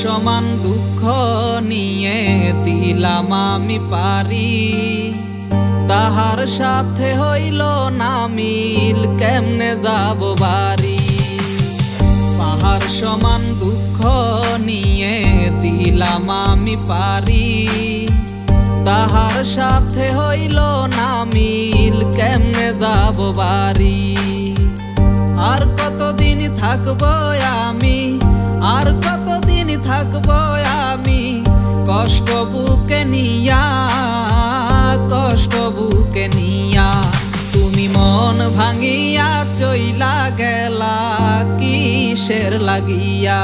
সমান দুঃখ নিয়ে দিলাম আমি পারি, তাহার সাথে হইল না মিল, কেমনে যাব বাড়ি। পাহাড় সমান দুঃখ নিয়ে দিলাম আমি পারি, তাহার সাথে হইল না মিল, কেমনে যাব বাড়ি। আর কতদিন থাকবো আমি, আর কতদিন থাকবো আমি, কষ্ট বুকে নিয়া, কষ্ট বুকে নিয়া। তুমি মন ভাঙিয়া চইলা গেলা কিসের লাগিয়া,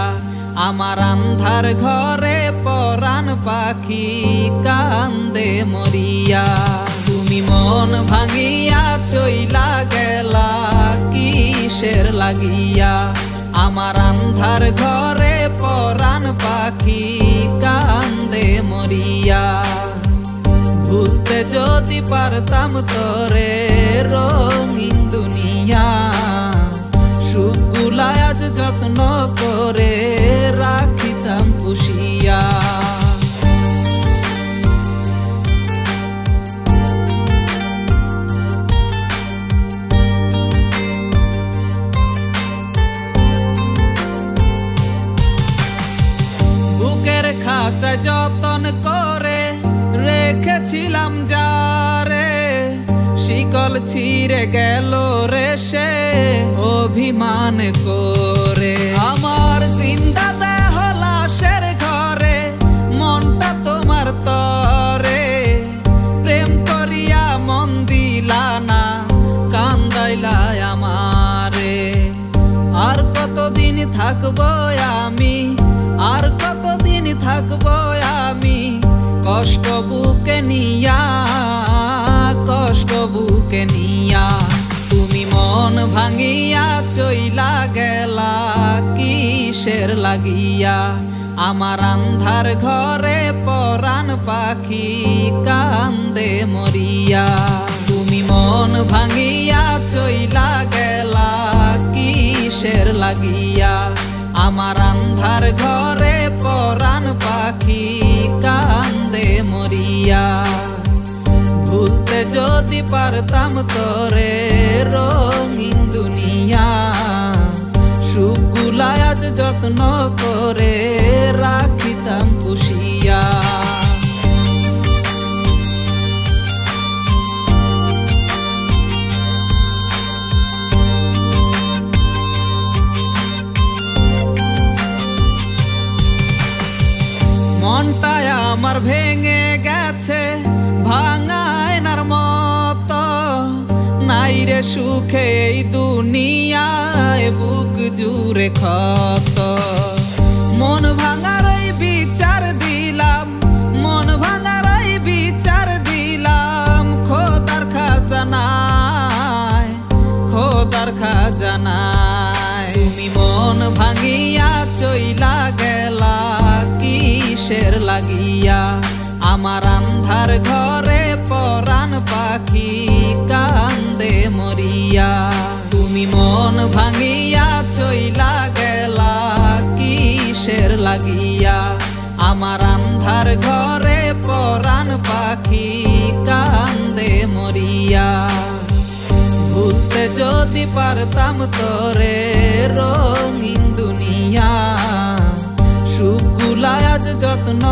আমার আন্ধার ঘরে পরাণ পাখি কান্দে মরিয়া। তুমি মন ভাঙিয়া চইলা গেলা কিসের লাগিয়া, আমার আন্ধার ঘরে পরাণ পাখি কান্দে মরিয়া। ভুলতে যদি পারতাম তোরে রঙিন দুনিয়া, সুখগুলা আজ যত্ন করে রাখিতাম পুষিয়া। বুকের খাঁচায় যতন করে রেখেছিলাম যারে, শিকল ছিঁড়ে গেল রে সে অভিমান করে। আমার জিন্দা দেহ লাশের ঘরে, মনটা তোমার তরে, প্রেম করিয়া মন দিলা না, কান্দাইলা আমারে। আর কতদিন থাকবো আমি, আর কতদিন থাকবো আমি, কষ্ট বুকে নিয়া, কষ্ট বুকে নিয়া। তুমি মন ভাঙিয়া চইলা গেলা কিসের লাগিয়া, আমার আন্ধার ঘরে পরাণ পাখি কান্দে মরিয়া। তুমি মন ভাঙিয়া চইলা গেলা কিসের লাগিয়া, আমার আন্ধার ঘরে পরাণ পাখি কান্দে মরিয়া। ভুলতে যদি পারতাম তোরে রঙিন দুনিয়া, সুখগুলা আজ যত্ন করে রাখিতাম পুষিয়া। মনটায় আমার ভেঙে গেছে ভাঙা আয়নার মতো, নাই রে সুখে এই দুনিয়ায়, বুক জুড়ে ক্ষত। মন ভাঙার এই বিচার দিলাম, মন ভাঙার এই বিচার দিলাম খোদার খাজানায়, খোদার খাজানায়। তুমি মন ভাঙিয়া চইলা গেলা কিসের লাগিয়া, আমার আন্ধার ঘরে পরাণ পাখি কান্দে মরিয়া। তুমি মন ভাঙিয়া চইলা গেলা কিসের লাগিয়া, আমার আন্ধার ঘরে পরাণ পাখি কান্দে মরিয়া। ভুলতে যদি পারতাম তোরে রঙিন দুনিয়া, সুখগুলা আজ যত্ন